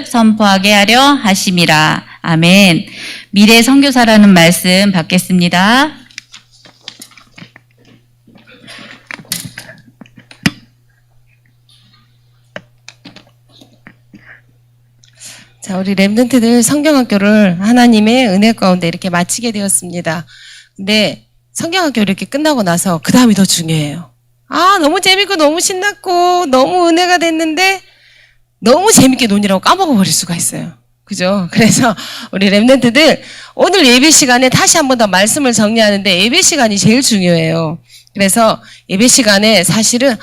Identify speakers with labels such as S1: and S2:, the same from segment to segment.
S1: 선포하게 하려 하심이라. 아멘. 미래 선교사라는 말씀 받겠습니다.
S2: 자, 우리 렘넌트들 성경학교를 하나님의 은혜 가운데 이렇게 마치게 되었습니다. 근데 성경학교 이렇게 끝나고 나서 그 다음이 더 중요해요. 너무 재밌고 너무 신났고 너무 은혜가 됐는데 너무 재밌게 논이라고 까먹어버릴 수가 있어요. 그죠? 그래서 우리 렘넌트들 오늘 예배 시간에 다시 한 번 더 말씀을 정리하는데 예배 시간이 제일 중요해요. 그래서 예배 시간에 사실은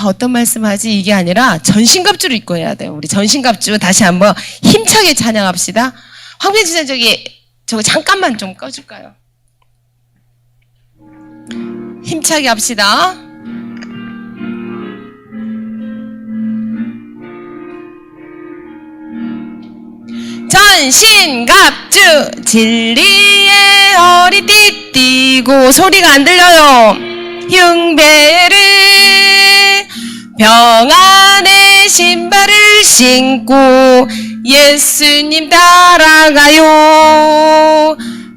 S2: 어떤 말씀 하지? 이게 아니라 전신갑주를 입고 해야 돼요. 우리 전신갑주 다시 한번 힘차게 찬양합시다. 황변지사 저거 잠깐만 좀 꺼줄까요? 힘차게 합시다. 전신갑주 진리의 허리띠 띠고 소리가 안 들려요. 흉배를 평안의 신발을 신고 예수님 따라가요.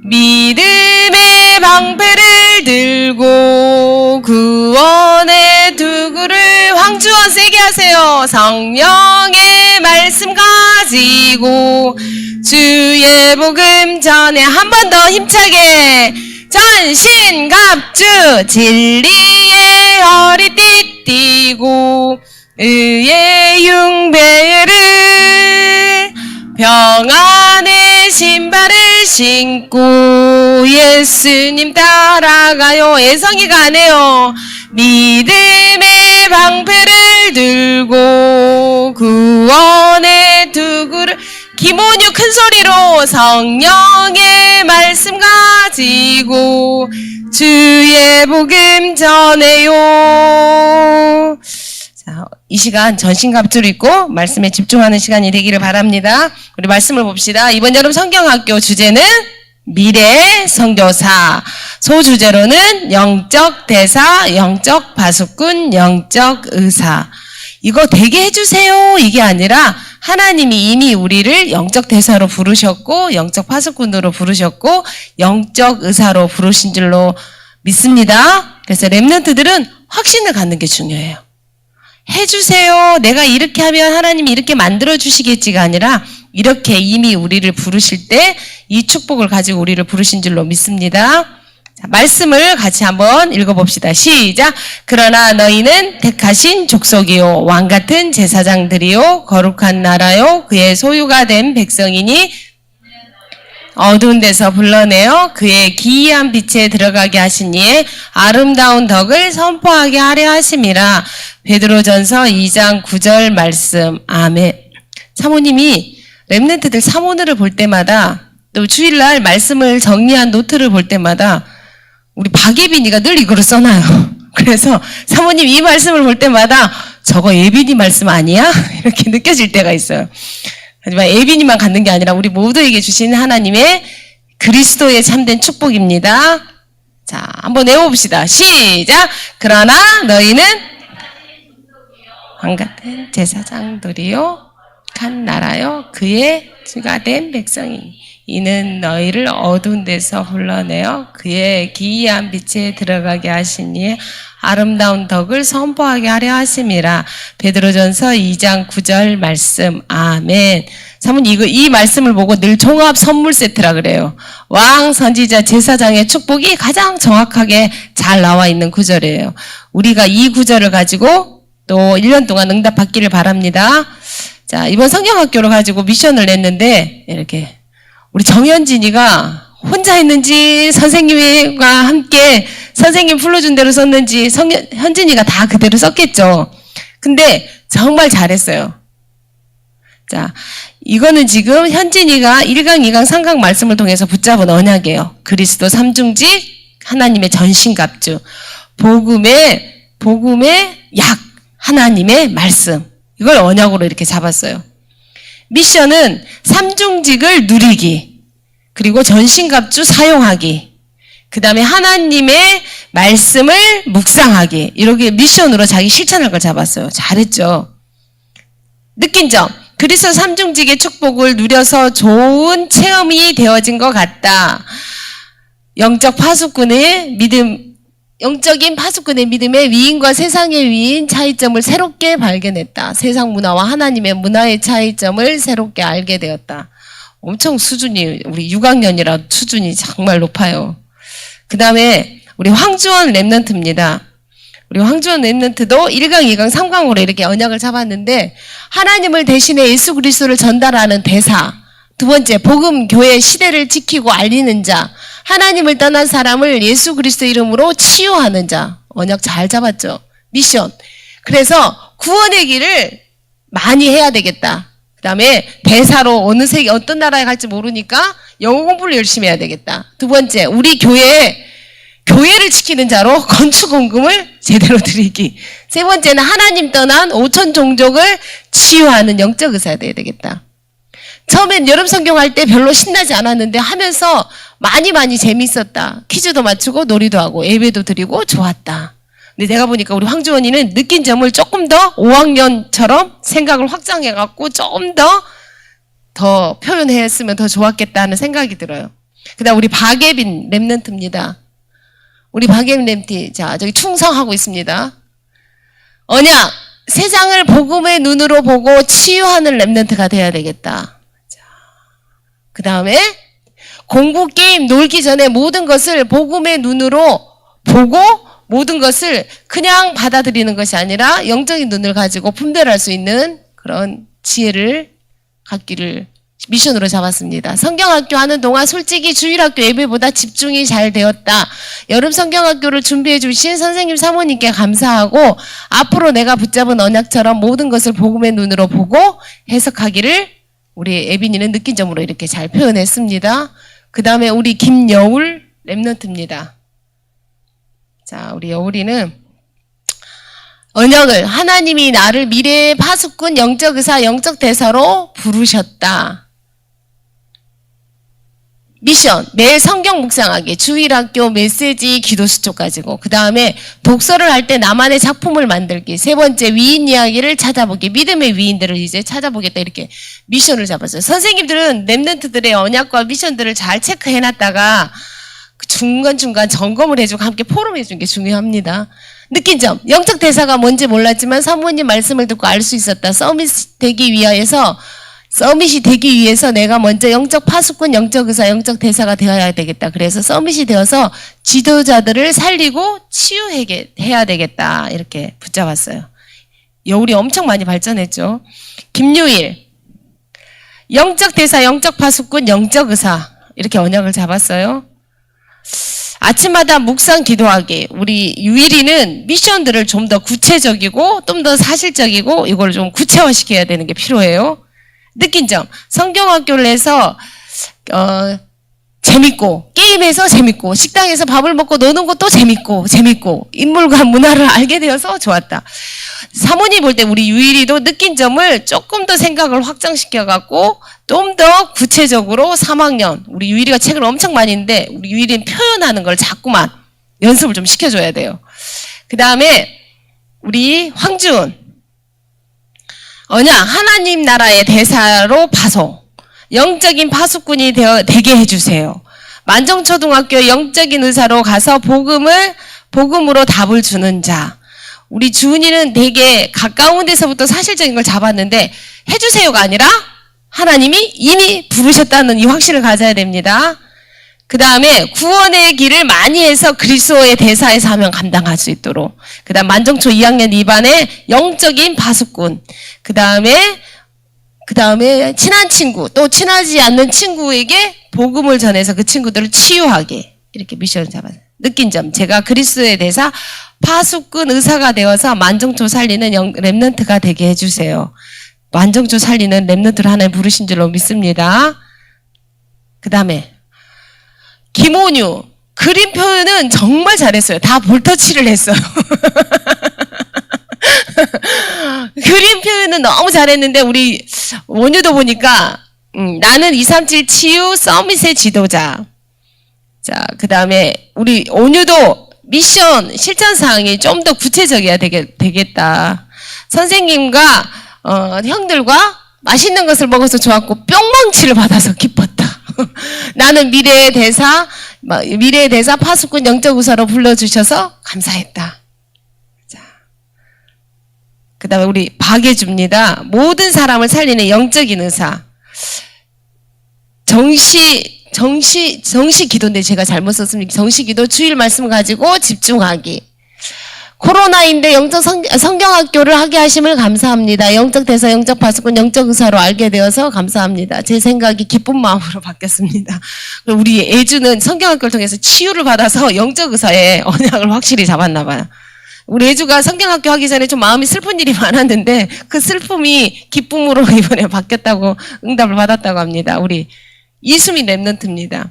S2: 믿음의 방패를 들고 구원의 두구를 황주와 세게 하세요. 성령의 말씀 가지고 주의 복음 전에 한 번 더 힘차게 전신갑주 진리의 허리띠 띠고 의의 흉배를 평안의 신발을 신고 예수님 따라가요. 애성이가 안 해요. 믿음의 방패를 들고 구원의 두구를 김원유 큰 소리로 성령의 말씀 가지고 주의 복음 전해요. 자, 이 시간 전신갑주를 입고 말씀에 집중하는 시간이 되기를 바랍니다. 우리 말씀을 봅시다. 이번 여름 성경학교 주제는 미래 선교사, 소주제로는 영적 대사, 영적 파수꾼, 영적 의사. 이거 되게 해주세요 이게 아니라 하나님이 이미 우리를 영적 대사로 부르셨고 영적 파수꾼으로 부르셨고 영적 의사로 부르신 줄로 믿습니다. 그래서 렘넌트들은 확신을 갖는 게 중요해요. 해주세요. 내가 이렇게 하면 하나님이 이렇게 만들어주시겠지가 아니라 이렇게 이미 우리를 부르실 때 이 축복을 가지고 우리를 부르신 줄로 믿습니다. 자, 말씀을 같이 한번 읽어봅시다. 시작. 그러나 너희는 택하신 족속이요 왕같은 제사장들이요 거룩한 나라요 그의 소유가 된 백성이니 어두운 데서 불러내어 그의 기이한 빛에 들어가게 하신 이의 아름다운 덕을 선포하게 하려 하심이라. 베드로전서 2장 9절 말씀. 아멘. 사모님이 렘넌트들 사모늘을 볼 때마다 또 주일날 말씀을 정리한 노트를 볼 때마다 우리 박예빈이가 늘 이거를 써놔요. 그래서 사모님 이 말씀을 볼 때마다 저거 예빈이 말씀 아니야? 이렇게 느껴질 때가 있어요. 하지만 예빈이만 갖는 게 아니라 우리 모두에게 주신 하나님의 그리스도의 참된 축복입니다. 자, 한번 외워봅시다. 시작! 그러나 너희는 왕같은 제사장들이요 한 나라요 그의 주가 된 백성이니 이는 너희를 어두운 데서 불러내어 그의 기이한 빛에 들어가게 하시니 아름다운 덕을 선포하게 하려 하심이라. 베드로전서 2장 9절 말씀. 아멘. 사모님 이 말씀을 보고 늘 종합 선물 세트라 그래요. 왕, 선지자, 제사장의 축복이 가장 정확하게 잘 나와 있는 구절이에요. 우리가 이 구절을 가지고 또 1년 동안 응답받기를 바랍니다. 자, 이번 성경학교를 가지고 미션을 냈는데 이렇게 우리 정현진이가 혼자 했는지 선생님과 함께 선생님 불러준 대로 썼는지 현진이가 다 그대로 썼겠죠. 근데 정말 잘했어요. 자, 이거는 지금 현진이가 1강, 2강, 3강 말씀을 통해서 붙잡은 언약이에요. 그리스도 삼중직, 하나님의 전신갑주, 복음의 약, 하나님의 말씀. 이걸 언약으로 이렇게 잡았어요. 미션은 삼중직을 누리기, 그리고 전신갑주 사용하기, 그 다음에 하나님의 말씀을 묵상하기, 이렇게 미션으로 자기 실천할 걸 잡았어요. 잘했죠? 느낀 점, 그리스도 삼중직의 축복을 누려서 좋은 체험이 되어진 것 같다. 영적인 파수꾼의 믿음의 위인과 세상의 위인 차이점을 새롭게 발견했다. 세상 문화와 하나님의 문화의 차이점을 새롭게 알게 되었다. 엄청 수준이, 우리 6학년이라 수준이 정말 높아요. 그 다음에 우리 황주원 랩런트입니다. 우리 황주원 랩런트도 1강, 2강, 3강으로 이렇게 언약을 잡았는데 하나님을 대신해 예수 그리스도를 전달하는 대사. 두 번째, 복음 교회 시대를 지키고 알리는 자. 하나님을 떠난 사람을 예수 그리스도 이름으로 치유하는 자. 언약 잘 잡았죠. 미션. 그래서 구원의 길을 많이 해야 되겠다. 그 다음에 대사로 어느 세계 어떤 나라에 갈지 모르니까 영어 공부를 열심히 해야 되겠다. 두 번째, 우리 교회를 지키는 자로 건축 헌금을 제대로 드리기. 세 번째는 하나님 떠난 5천 종족을 치유하는 영적 의사가 돼야 되겠다. 처음엔 여름 성경할 때 별로 신나지 않았는데 하면서 많이 재밌었다. 퀴즈도 맞추고 놀이도 하고 예배도 드리고 좋았다. 근데 내가 보니까 우리 황주원이는 느낀 점을 조금 더 5학년처럼 생각을 확장해갖고 조금 더 표현했으면 더 좋았겠다는 생각이 들어요. 그 다음 우리 박예빈 랩런트입니다. 우리 박예빈 랩런트, 자, 저기 충성하고 있습니다. 언약, 세상을 복음의 눈으로 보고 치유하는 랩런트가 돼야 되겠다. 그 다음에 공부, 게임, 놀기 전에 모든 것을 복음의 눈으로 보고 모든 것을 그냥 받아들이는 것이 아니라 영적인 눈을 가지고 분별할 수 있는 그런 지혜를 갖기를 미션으로 잡았습니다. 성경학교 하는 동안 솔직히 주일학교 예배보다 집중이 잘 되었다. 여름 성경학교를 준비해 주신 선생님 사모님께 감사하고 앞으로 내가 붙잡은 언약처럼 모든 것을 복음의 눈으로 보고 해석하기를 우리 예빈이는 느낀 점으로 이렇게 잘 표현했습니다. 그 다음에 우리 김여울 랩런트입니다. 자, 우리 여울이는 언약을 하나님이 나를 미래의 파수꾼 영적 의사 영적 대사로 부르셨다. 미션, 매일 성경 묵상하기, 주일학교 메시지 기도 수첩 가지고 그 다음에 독서를 할 때 나만의 작품을 만들기, 세 번째 위인 이야기를 찾아보기, 믿음의 위인들을 이제 찾아보겠다 이렇게 미션을 잡았어요. 선생님들은 랩런트들의 언약과 미션들을 잘 체크해놨다가 중간중간 점검을 해주고 함께 포럼해주는 게 중요합니다. 느낀 점, 영적 대사가 뭔지 몰랐지만 사모님 말씀을 듣고 알 수 있었다. 서밋이 되기 위해서 내가 먼저 영적 파수꾼, 영적 의사, 영적 대사가 되어야 되겠다. 그래서 서밋이 되어서 지도자들을 살리고 치유해야 되겠다. 이렇게 붙잡았어요. 여울이 엄청 많이 발전했죠. 김유일, 영적 대사, 영적 파수꾼, 영적 의사 이렇게 언약을 잡았어요. 아침마다 묵상 기도하기. 우리 유일이는 미션들을 좀 더 구체적이고 좀 더 사실적이고 이걸 좀 구체화시켜야 되는 게 필요해요. 느낀 점, 성경학교를 해서 재밌고 게임에서 재밌고 식당에서 밥을 먹고 노는 것도 재밌고 인물과 문화를 알게 되어서 좋았다. 사모님 볼 때 우리 유일이도 느낀 점을 조금 더 생각을 확장시켜갖고 좀 더 구체적으로 3학년 우리 유일이가 책을 엄청 많이 읽는데 우리 유일이는 표현하는 걸 자꾸만 연습을 좀 시켜줘야 돼요. 그 다음에 우리 황준 언약 하나님 나라의 대사로 파송 영적인 파수꾼이 되게 해주세요. 만정초등학교 영적인 의사로 가서 복음으로 답을 주는 자. 우리 주은이는 되게 가까운 데서부터 사실적인 걸 잡았는데 해주세요가 아니라 하나님이 이미 부르셨다는 이 확신을 가져야 됩니다. 그 다음에 구원의 길을 많이 해서 그리스도의 대사의 사명 감당할 수 있도록. 그 다음 만정초 2학년 2반의 영적인 파수꾼. 그 다음에 친한 친구, 또 친하지 않는 친구에게 복음을 전해서 그 친구들을 치유하게. 이렇게 미션을 잡았어요. 느낀 점, 제가 그리스도의 대사 파수꾼 의사가 되어서 만정초 살리는 랩런트가 되게 해주세요. 만정초 살리는 랩런트를 하나님 부르신 줄로 믿습니다. 그 다음에 김온유, 그림 표현은 정말 잘했어요. 다 볼터치를 했어요. 그림 표현은 너무 잘했는데 우리 온유도 보니까 나는 237 치유 서밋의 지도자. 자, 그 다음에 우리 온유도 미션 실천 사항이 좀 더 구체적이어야 되겠다. 선생님과 형들과 맛있는 것을 먹어서 좋았고 뿅망치를 받아서 기뻤다. 나는 미래의 대사 파수꾼 영적 의사로 불러주셔서 감사했다. 자, 그 다음에 우리 박예주입니다. 모든 사람을 살리는 영적인 의사. 정시 기도인데 제가 잘못 썼습니다. 정시 기도 주일 말씀 가지고 집중하기. 코로나인데 영적 성경학교를 하게 하심을 감사합니다. 영적 대사, 영적 파수꾼, 영적 의사로 알게 되어서 감사합니다. 제 생각이 기쁜 마음으로 바뀌었습니다. 우리 애주는 성경학교를 통해서 치유를 받아서 영적 의사의 언약을 확실히 잡았나 봐요. 우리 애주가 성경학교 하기 전에 좀 마음이 슬픈 일이 많았는데 그 슬픔이 기쁨으로 이번에 바뀌었다고 응답을 받았다고 합니다. 우리 이수민 랩런트입니다.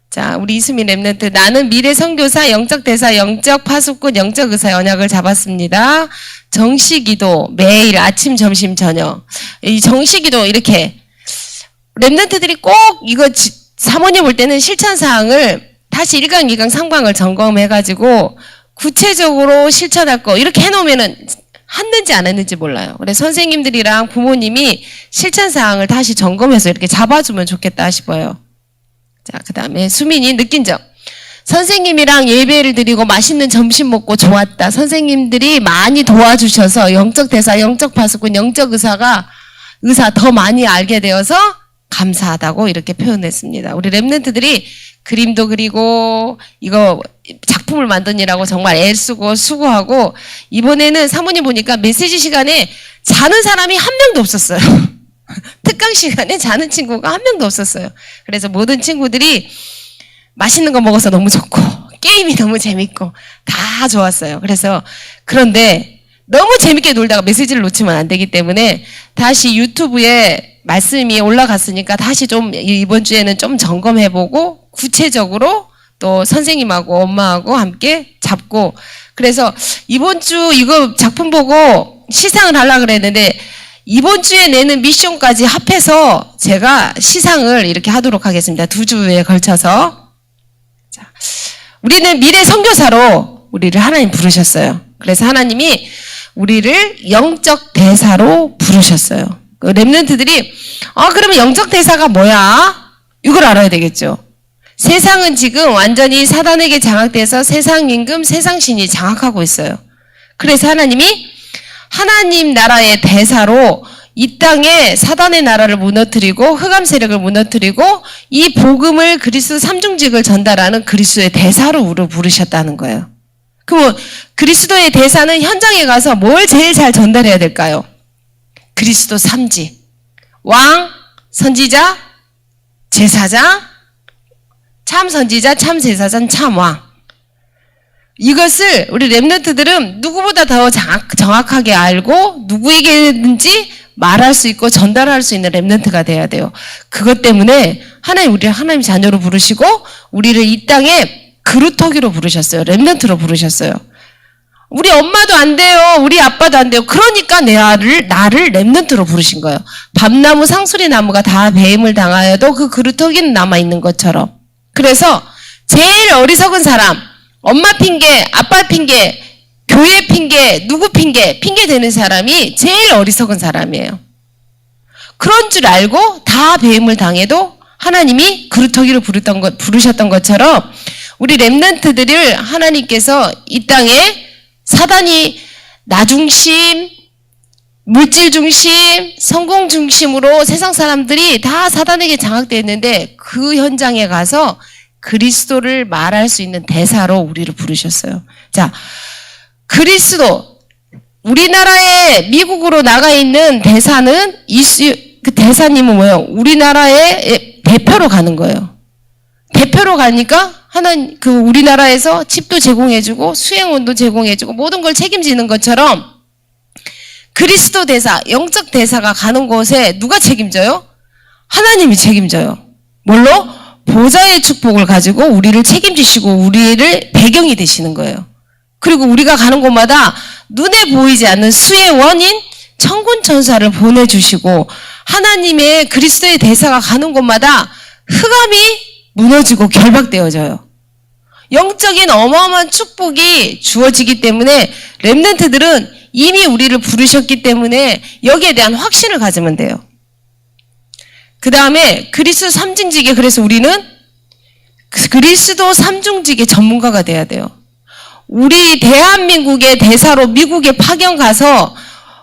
S2: 자, 우리 이수민 랩런트. 나는 미래 선교사, 영적 대사, 영적 파수꾼, 영적 의사의 언약을 잡았습니다. 정시기도 매일 아침, 점심, 저녁. 이 정시기도 이렇게 랩런트들이 꼭 이거 사모님 볼 때는 실천 사항을 다시 1강, 2강, 3강을 점검해가지고 구체적으로 실천할 거 이렇게 해놓으면은 했는지 안 했는지 몰라요. 그래서 선생님들이랑 부모님이 실천 사항을 다시 점검해서 이렇게 잡아주면 좋겠다 싶어요. 자, 그 다음에 수민이 느낀 점. 선생님이랑 예배를 드리고 맛있는 점심 먹고 좋았다. 선생님들이 많이 도와주셔서 영적 대사, 영적 파수꾼, 영적 의사 더 많이 알게 되어서 감사하다고 이렇게 표현했습니다. 우리 랩런트들이 그림도 그리고 이거 작품을 만드느라고 정말 애쓰고 수고하고 이번에는 사모님 보니까 메시지 시간에 자는 사람이 한 명도 없었어요. 특강 시간에 자는 친구가 한 명도 없었어요. 그래서 모든 친구들이 맛있는 거 먹어서 너무 좋고 게임이 너무 재밌고 다 좋았어요. 그래서 그런데 너무 재밌게 놀다가 메시지를 놓치면 안 되기 때문에 다시 유튜브에 말씀이 올라갔으니까 다시 좀 이번 주에는 좀 점검해보고 구체적으로 또 선생님하고 엄마하고 함께 잡고 그래서 이번 주 이거 작품 보고 시상을 하려고 그랬는데 이번 주에 내는 미션까지 합해서 제가 시상을 이렇게 하도록 하겠습니다. 2주에 걸쳐서. 자, 우리는 미래 선교사로 우리를 하나님 부르셨어요. 그래서 하나님이 우리를 영적 대사로 부르셨어요. 랩런트들이 그러면 영적 대사가 뭐야? 이걸 알아야 되겠죠. 세상은 지금 완전히 사단에게 장악돼서 세상 임금, 세상 신이 장악하고 있어요. 그래서 하나님이 하나님 나라의 대사로 이 땅에 사단의 나라를 무너뜨리고 흑암 세력을 무너뜨리고 이 복음을 그리스도 삼중직을 전달하는 그리스도의 대사로 우리를 부르셨다는 거예요. 그럼 그리스도의 대사는 현장에 가서 뭘 제일 잘 전달해야 될까요? 그리스도 삼직. 왕, 선지자, 제사장, 참 선지자, 참 제사장, 참 왕. 이것을 우리 랩런트들은 누구보다 더 정확하게 알고 누구에게든지 말할 수 있고 전달할 수 있는 랩런트가 돼야 돼요. 그것 때문에 우리를 하나님 자녀로 부르시고 우리를 이 땅에 그루터기로 부르셨어요. 랩런트로 부르셨어요. 우리 엄마도 안 돼요. 우리 아빠도 안 돼요. 그러니까 나를 랩런트로 부르신 거예요. 밤나무, 상수리 나무가 다 배임을 당하여도 그 그루터기는 남아있는 것처럼. 그래서 제일 어리석은 사람, 엄마 핑계, 아빠 핑계, 교회 핑계, 누구 핑계 되는 사람이 제일 어리석은 사람이에요. 그런 줄 알고 다 배임을 당해도 하나님이 그루터기로 부르셨던 것처럼 우리 랩런트들을 하나님께서 이 땅에 사단이 나 중심, 물질 중심, 성공 중심으로 세상 사람들이 다 사단에게 장악되어 있는데 그 현장에 가서 그리스도를 말할 수 있는 대사로 우리를 부르셨어요. 자, 그리스도, 우리나라에 미국으로 나가 있는 대사는 그 대사님은 뭐예요? 우리나라의 대표로 가는 거예요. 대표로 가니까 우리나라에서 칩도 제공해주고 수행원도 제공해주고 모든 걸 책임지는 것처럼 그리스도 대사, 영적 대사가 가는 곳에 누가 책임져요? 하나님이 책임져요. 뭘로? 보좌의 축복을 가지고 우리를 책임지시고 우리를 배경이 되시는 거예요. 그리고 우리가 가는 곳마다 눈에 보이지 않는 수의 원인 천군 천사를 보내주시고 하나님의 그리스도의 대사가 가는 곳마다 흑암이 무너지고 결박되어져요. 영적인 어마어마한 축복이 주어지기 때문에 랩런트들은 이미 우리를 부르셨기 때문에 여기에 대한 확신을 가지면 돼요. 그 다음에 그리스도 삼중직에, 그래서 우리는 그리스도 삼중직의 전문가가 돼야 돼요. 우리 대한민국의 대사로 미국에 파견 가서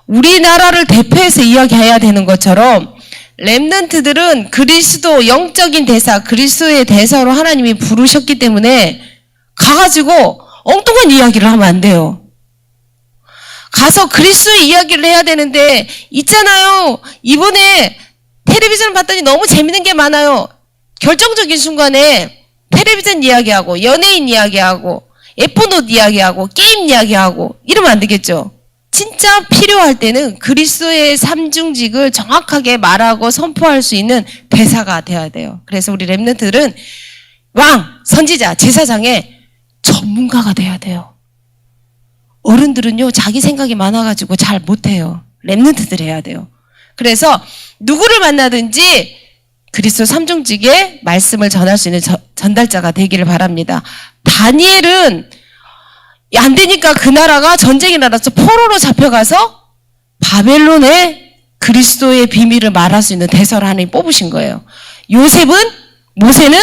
S2: 우리나라를 대표해서 이야기해야 되는 것처럼 렘넌트들은 그리스도 영적인 대사, 그리스도의 대사로 하나님이 부르셨기 때문에 가가지고 엉뚱한 이야기를 하면 안 돼요. 가서 그리스도의 이야기를 해야 되는데, 있잖아요. 이번에 텔레비전 봤더니 너무 재밌는 게 많아요. 결정적인 순간에 텔레비전 이야기하고 연예인 이야기하고 F&O 이야기하고 게임 이야기하고 이러면 안 되겠죠. 진짜 필요할 때는 그리스도의 삼중직을 정확하게 말하고 선포할 수 있는 대사가 돼야 돼요. 그래서 우리 렘넌트들은 왕, 선지자, 제사장의 전문가가 돼야 돼요. 어른들은요, 자기 생각이 많아가지고 잘 못해요. 렘넌트들 해야 돼요. 그래서 누구를 만나든지 그리스도 삼중직의 말씀을 전할 수 있는 전달자가 되기를 바랍니다. 다니엘은 안 되니까 그 나라가 전쟁이 나라서 포로로 잡혀가서 바벨론에 그리스도의 비밀을 말할 수 있는 대사를 하나님 뽑으신 거예요. 모세는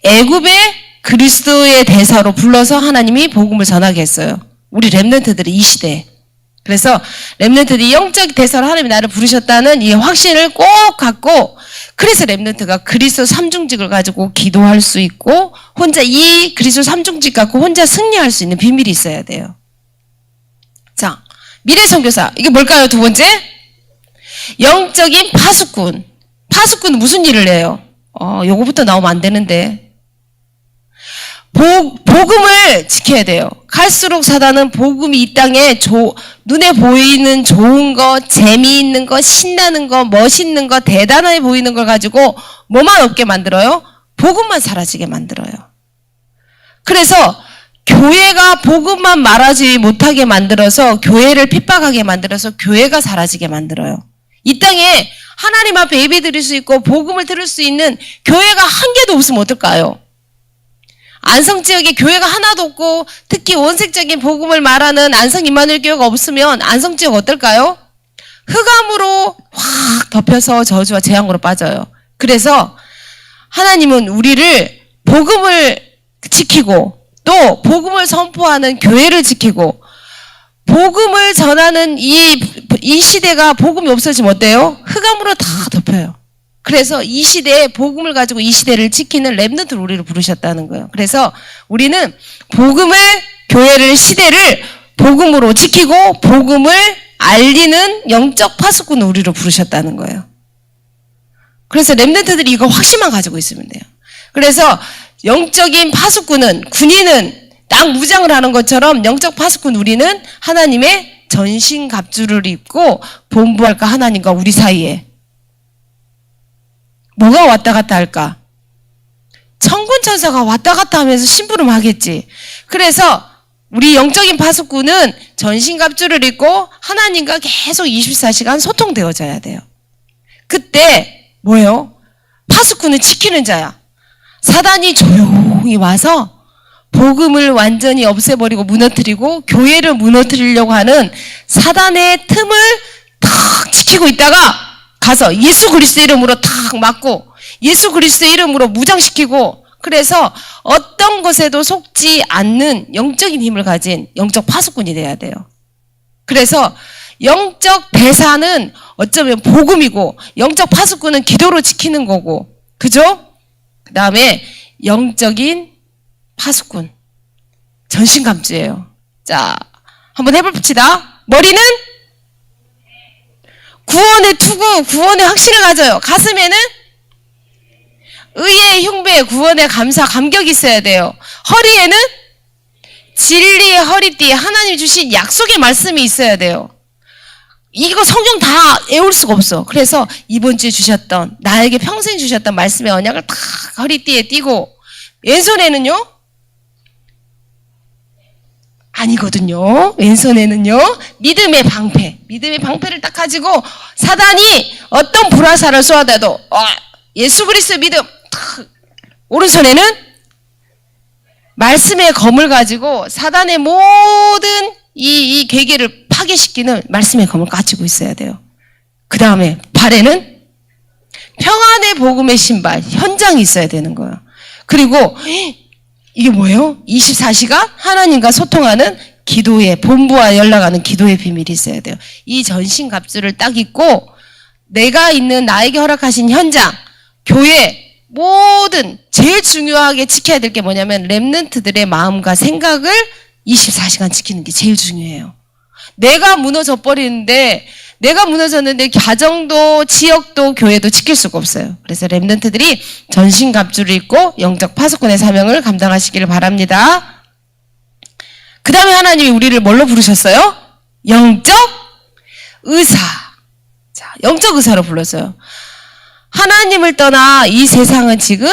S2: 애굽의 그리스도의 대사로 불러서 하나님이 복음을 전하게 했어요. 우리 렘넌트들이 이 시대에. 그래서 렘넌트들이 영적 대사로 하나님이 나를 부르셨다는 이 확신을 꼭 갖고, 그래서 렘넌트가 그리스도 삼중직을 가지고 기도할 수 있고 혼자 이 그리스도 삼중직 갖고 혼자 승리할 수 있는 비밀이 있어야 돼요. 자, 미래 선교사. 이게 뭘까요? 두 번째, 영적인 파수꾼. 파수꾼은 무슨 일을 해요? 요거부터 나오면 안 되는데. 복음을 지켜야 돼요. 갈수록 사단은 복음이 이 땅에 눈에 보이는 좋은 거, 재미있는 거, 신나는 거, 멋있는 거, 대단해 보이는 걸 가지고 뭐만 없게 만들어요? 복음만 사라지게 만들어요. 그래서 교회가 복음만 말하지 못하게 만들어서 교회를 핍박하게 만들어서 교회가 사라지게 만들어요. 이 땅에 하나님 앞에 예배드릴 수 있고 복음을 들을 수 있는 교회가 한 개도 없으면 어떨까요? 안성 지역에 교회가 하나도 없고 특히 원색적인 복음을 말하는 안성 임마누엘 교회가 없으면 안성 지역 어떨까요? 흑암으로 확 덮여서 저주와 재앙으로 빠져요. 그래서 하나님은 우리를 복음을 지키고 또 복음을 선포하는 교회를 지키고 복음을 전하는 이 시대가 복음이 없어지면 어때요? 흑암으로 다 덮여요. 그래서 이 시대에 복음을 가지고 이 시대를 지키는 렘넌트 우리를 부르셨다는 거예요. 그래서 우리는 복음을, 교회를, 시대를 복음으로 지키고 복음을 알리는 영적 파수꾼 우리를 부르셨다는 거예요. 그래서 렘넌트들이 이거 확신만 가지고 있으면 돼요. 그래서 영적인 파수꾼은, 군인은 딱 무장을 하는 것처럼 영적 파수꾼 우리는 하나님의 전신갑주를 입고 본부할까 하나님과 우리 사이에 뭐가 왔다 갔다 할까? 천군 천사가 왔다 갔다 하면서 심부름하겠지. 그래서 우리 영적인 파수꾼은 전신갑주를 입고 하나님과 계속 24시간 소통되어져야 돼요. 그때 뭐예요? 파수꾼은 지키는 자야. 사단이 조용히 와서 복음을 완전히 없애버리고 무너뜨리고 교회를 무너뜨리려고 하는 사단의 틈을 탁 지키고 있다가 가서 예수 그리스도 이름으로 탁 맞고 예수 그리스도 이름으로 무장시키고, 그래서 어떤 것에도 속지 않는 영적인 힘을 가진 영적 파수꾼이 돼야 돼요. 그래서 영적 대사는 어쩌면 복음이고 영적 파수꾼은 기도로 지키는 거고, 그죠? 그 다음에 영적인 파수꾼 전신갑주예요. 자, 한번 해봅시다. 머리는 구원의 투구, 구원의 확신을 가져요. 가슴에는 의의 흉배, 구원의 감사, 감격이 있어야 돼요. 허리에는 진리의 허리띠, 하나님 주신 약속의 말씀이 있어야 돼요. 이거 성경 다 외울 수가 없어. 그래서 이번 주에 주셨던, 나에게 평생 주셨던 말씀의 언약을 탁 허리띠에 띠고, 왼손에는요? 아니거든요. 왼손에는요, 믿음의 방패. 믿음의 방패를 딱 가지고 사단이 어떤 불화살을 쏘아대도 예수 그리스도 믿음. 탁. 오른손에는 말씀의 검을 가지고 사단의 모든 이 계계를 파괴시키는 말씀의 검을 가지고 있어야 돼요. 그 다음에 발에는 평안의 복음의 신발, 현장이 있어야 되는 거예요. 그리고 이게 뭐예요? 24시간 하나님과 소통하는 기도의, 본부와 연락하는 기도의 비밀이 있어야 돼요. 이 전신갑주를 딱 입고 내가 있는 나에게 허락하신 현장, 교회, 모든 제일 중요하게 지켜야 될 게 뭐냐면 렘넌트들의 마음과 생각을 24시간 지키는 게 제일 중요해요. 내가 무너져 버리는데, 내가 무너졌는데 가정도 지역도 교회도 지킬 수가 없어요. 그래서 렘넌트들이 전신갑주를 입고 영적 파수꾼의 사명을 감당하시기를 바랍니다. 그 다음에 하나님이 우리를 뭘로 부르셨어요? 영적 의사. 자, 영적 의사로 불렀어요. 하나님을 떠나 이 세상은 지금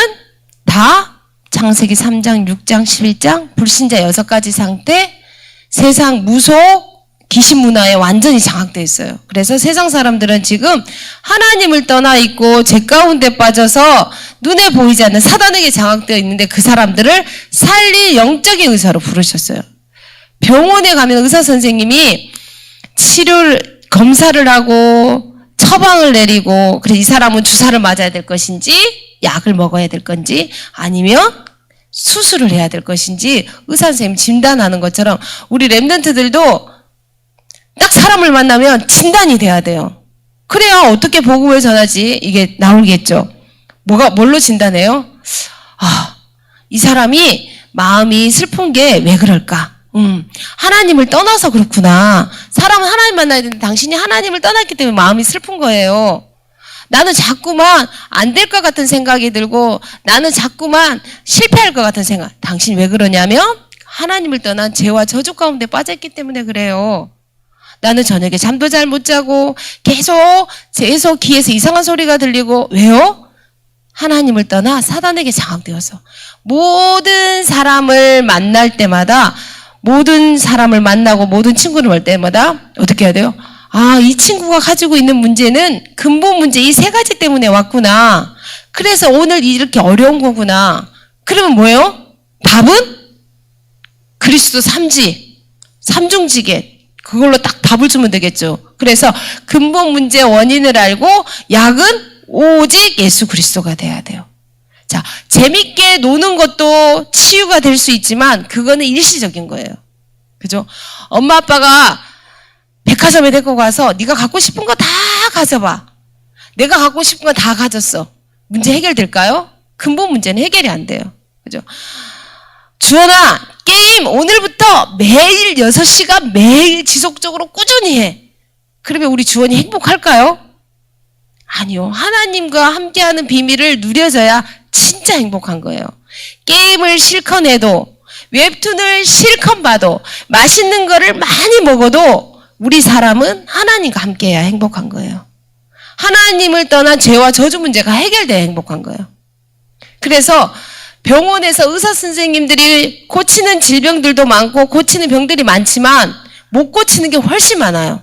S2: 다 창세기 3장, 6장, 11장 불신자 6가지 상태, 세상 무속, 귀신 문화에 완전히 장악되어 있어요. 그래서 세상 사람들은 지금 하나님을 떠나 있고 죄 가운데 빠져서 눈에 보이지 않는 사단에게 장악되어 있는데 그 사람들을 살릴 영적인 의사로 부르셨어요. 병원에 가면 의사 선생님이 치료를, 검사를 하고 처방을 내리고, 그래서 이 사람은 주사를 맞아야 될 것인지 약을 먹어야 될 건지 아니면 수술을 해야 될 것인지 의사 선생님 진단하는 것처럼 우리 렘넌트들도 딱 사람을 만나면 진단이 돼야 돼요. 그래야 어떻게 복음을 전하지 이게 나오겠죠. 뭘로 진단해요? 이 사람이 마음이 슬픈 게 왜 그럴까? 하나님을 떠나서 그렇구나. 사람은 하나님 만나야 되는데 당신이 하나님을 떠났기 때문에 마음이 슬픈 거예요. 나는 자꾸만 안 될 것 같은 생각이 들고 나는 자꾸만 실패할 것 같은 생각. 당신이 왜 그러냐면 하나님을 떠난 죄와 저주 가운데 빠졌기 때문에 그래요. 나는 저녁에 잠도 잘 못 자고 계속 귀에서 이상한 소리가 들리고 왜요? 하나님을 떠나 사단에게 장악되어서 모든 사람을 만날 때마다 모든 사람을 만나고 모든 친구를 볼 때마다 어떻게 해야 돼요? 이 친구가 가지고 있는 문제는 근본 문제 이 3가지 때문에 왔구나. 그래서 오늘 이렇게 어려운 거구나. 그러면 뭐예요? 답은? 그리스도 3지, 3중지계. 그걸로 딱 답을 주면 되겠죠. 그래서 근본 문제의 원인을 알고 약은 오직 예수 그리스도가 돼야 돼요. 자, 재밌게 노는 것도 치유가 될 수 있지만 그거는 일시적인 거예요. 그죠? 엄마 아빠가 백화점에 데리고 가서 네가 갖고 싶은 거 다 가져봐. 내가 갖고 싶은 거 다 가졌어. 문제 해결될까요? 근본 문제는 해결이 안 돼요. 그죠? 주연아, 게임 오늘부터 매일 6시간 매일 지속적으로 꾸준히 해. 그러면 우리 주원이 행복할까요? 아니요. 하나님과 함께하는 비밀을 누려져야 진짜 행복한 거예요. 게임을 실컷 해도 웹툰을 실컷 봐도 맛있는 거를 많이 먹어도 우리 사람은 하나님과 함께해야 행복한 거예요. 하나님을 떠난 죄와 저주 문제가 해결돼야 행복한 거예요. 그래서 병원에서 의사 선생님들이 고치는 질병들도 많고 고치는 병들이 많지만 못 고치는 게 훨씬 많아요.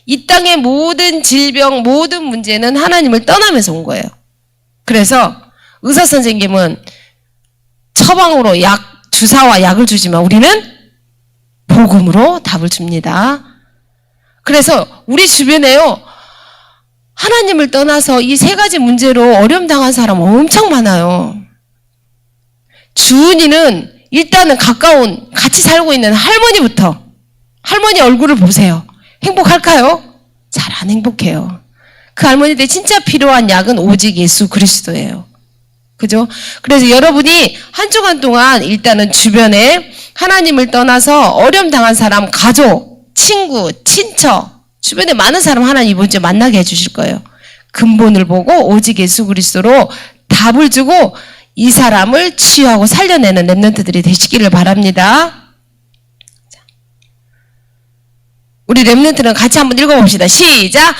S2: 이 땅의 모든 질병, 모든 문제는 하나님을 떠나면서 온 거예요. 그래서 의사 선생님은 처방으로 주사와 약을 주지만 우리는 복음으로 답을 줍니다. 그래서 우리 주변에요, 하나님을 떠나서 이 3가지 문제로 어려움 당한 사람 엄청 많아요. 주은이는 일단은 가까운 같이 살고 있는 할머니부터 할머니 얼굴을 보세요. 행복할까요? 잘 안 행복해요. 그 할머니한테 진짜 필요한 약은 오직 예수 그리스도예요. 그죠? 그래서 여러분이 한 주간 동안 일단은 주변에 하나님을 떠나서 어려움 당한 사람, 가족, 친구, 친척, 주변에 많은 사람 하나님 이번 주에 만나게 해주실 거예요. 근본을 보고 오직 예수 그리스도로 답을 주고 이 사람을 치유하고 살려내는 렘넌트들이 되시기를 바랍니다. 우리 렘넌트는 같이 한번 읽어봅시다. 시작!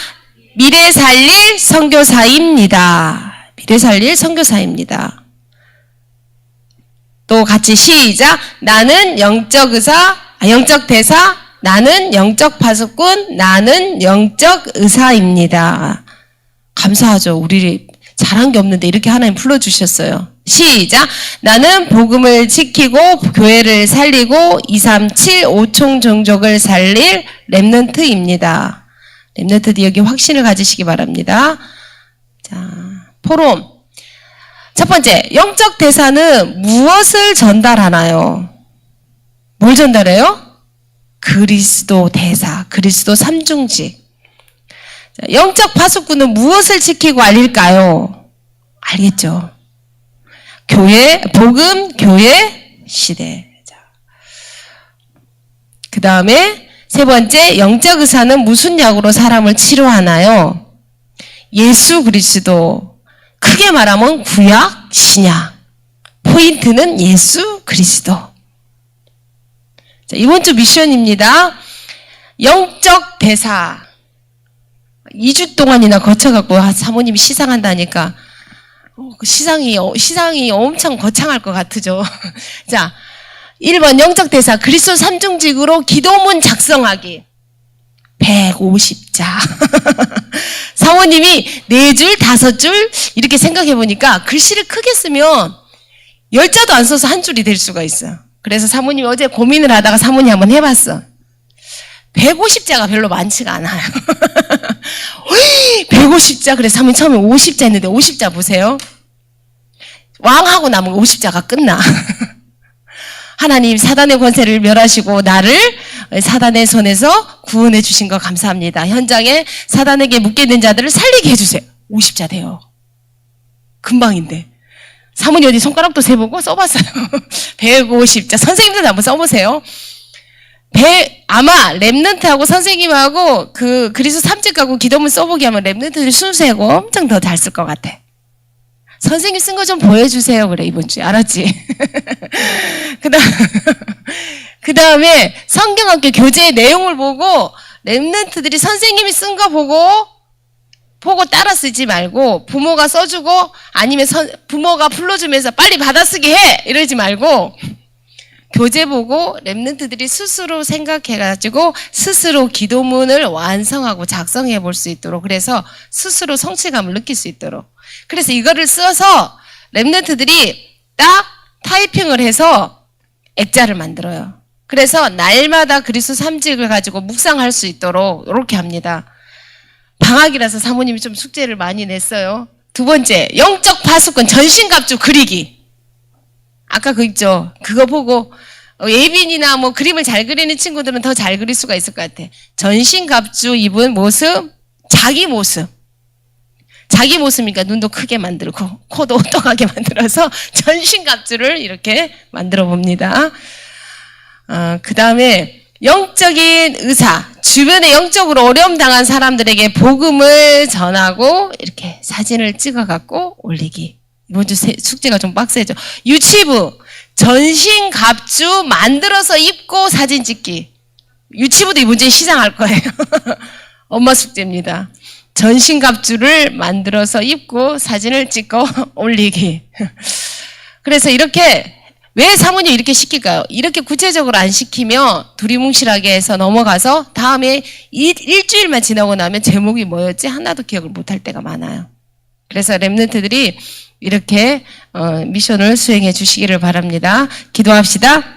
S2: 미래 살릴 선교사입니다. 미래 살릴 선교사입니다. 또 같이 시작! 나는 영적 대사, 나는 영적 파수꾼, 나는 영적 의사입니다. 감사하죠. 우리 잘한 게 없는데 이렇게 하나님 불러주셨어요. 시작! 나는 복음을 지키고 교회를 살리고 237 5총 종족을 살릴 렘넌트입니다. 렘넌트들 여기 확신을 가지시기 바랍니다. 자, 포럼 첫 번째, 영적 대사는 무엇을 전달하나요? 뭘 전달해요? 그리스도 대사, 그리스도 삼중직. 영적 파수꾼은 무엇을 지키고 알릴까요? 알겠죠? 교회, 복음, 교회, 시대. 그 다음에 세 번째, 영적 의사는 무슨 약으로 사람을 치료하나요? 예수 그리스도. 크게 말하면 구약, 신약. 포인트는 예수 그리스도. 자, 이번 주 미션입니다. 영적 대사. 2주 동안이나 거쳐갖고 사모님이 시상한다니까 시상이 엄청 거창할 것 같으죠. 자, 1번 영적 대사 그리스도 삼중직으로 기도문 작성하기 150자. 사모님이 4줄, 5줄 이렇게 생각해 보니까 글씨를 크게 쓰면 10자도 안 써서 한 줄이 될 수가 있어요. 그래서 사모님이 어제 고민을 하다가 사모님 한번 해봤어. 150자가 별로 많지가 않아요. 150자. 그래서 사모님 처음에 50자 했는데 50자 보세요. 왕하고 나면 50자가 끝나. 하나님 사단의 권세를 멸하시고 나를 사단의 손에서 구원해 주신 거 감사합니다. 현장에 사단에게 묶여있는 자들을 살리게 해주세요. 50자 돼요. 금방인데. 사모님 어디 손가락도 세보고 써봤어요. 150자. 선생님들 한번 써보세요. 아마 랩넌트하고 선생님하고 그 그리스도 삼직하고 기도문 써보기 하면 랩넌트들이 순수하고 엄청 더 잘 쓸 것 같아. 선생님 쓴 거 좀 보여주세요. 그래 이번 주에. 알았지? 그 다음에 성경학교 교재의 내용을 보고 랩넌트들이 선생님이 쓴 거 보고 따라 쓰지 말고 부모가 써주고 아니면 부모가 불러주면서 빨리 받아쓰기 해! 이러지 말고 교재 보고 랩넌트들이 스스로 생각해가지고 스스로 기도문을 완성하고 작성해 볼 수 있도록 그래서 스스로 성취감을 느낄 수 있도록 그래서 이거를 써서 랩넌트들이 딱 타이핑을 해서 액자를 만들어요. 그래서 날마다 그리스도 삼직을 가지고 묵상할 수 있도록 이렇게 합니다. 방학이라서 사모님이 좀 숙제를 많이 냈어요. 두 번째, 영적 파수꾼 전신갑주 그리기. 아까 그거 있죠. 그거 보고 예빈이나 뭐 그림을 잘 그리는 친구들은 더 잘 그릴 수가 있을 것 같아. 전신갑주 입은 모습, 자기 모습. 자기 모습이니까 눈도 크게 만들고 코도 오똑하게 만들어서 전신갑주를 이렇게 만들어 봅니다. 그 다음에 영적인 의사, 주변에 영적으로 어려움 당한 사람들에게 복음을 전하고 이렇게 사진을 찍어갖고 올리기. 이번 주 숙제가 좀 빡세죠. 유치부, 전신갑주 만들어서 입고 사진 찍기. 유치부도 이번 주에 시상할 거예요. 엄마 숙제입니다. 전신갑주를 만들어서 입고 사진을 찍고 올리기. 그래서 이렇게 왜 사모님 이렇게 시킬까요? 이렇게 구체적으로 안 시키면 두리뭉실하게 해서 넘어가서 다음에 일주일만 지나고 나면 제목이 뭐였지? 하나도 기억을 못할 때가 많아요. 그래서 랩런트들이 이렇게 미션을 수행해 주시기를 바랍니다. 기도합시다.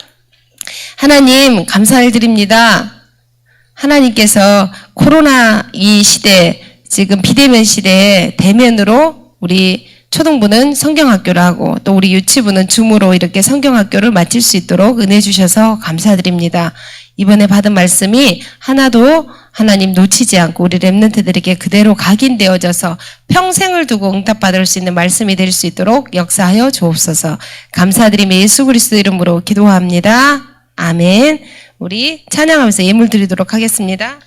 S2: 하나님 감사를 드립니다. 하나님께서 코로나 이 시대 지금 비대면 시대에 대면으로 우리 초등부는 성경학교를 하고 또 우리 유치부는 줌으로 이렇게 성경학교를 마칠 수 있도록 은혜 주셔서 감사드립니다. 이번에 받은 말씀이 하나도 하나님 놓치지 않고 우리 랩런트들에게 그대로 각인되어져서 평생을 두고 응답받을 수 있는 말씀이 될 수 있도록 역사하여 주옵소서. 감사드리며 예수 그리스도 이름으로 기도합니다. 아멘. 우리 찬양하면서 예물 드리도록 하겠습니다.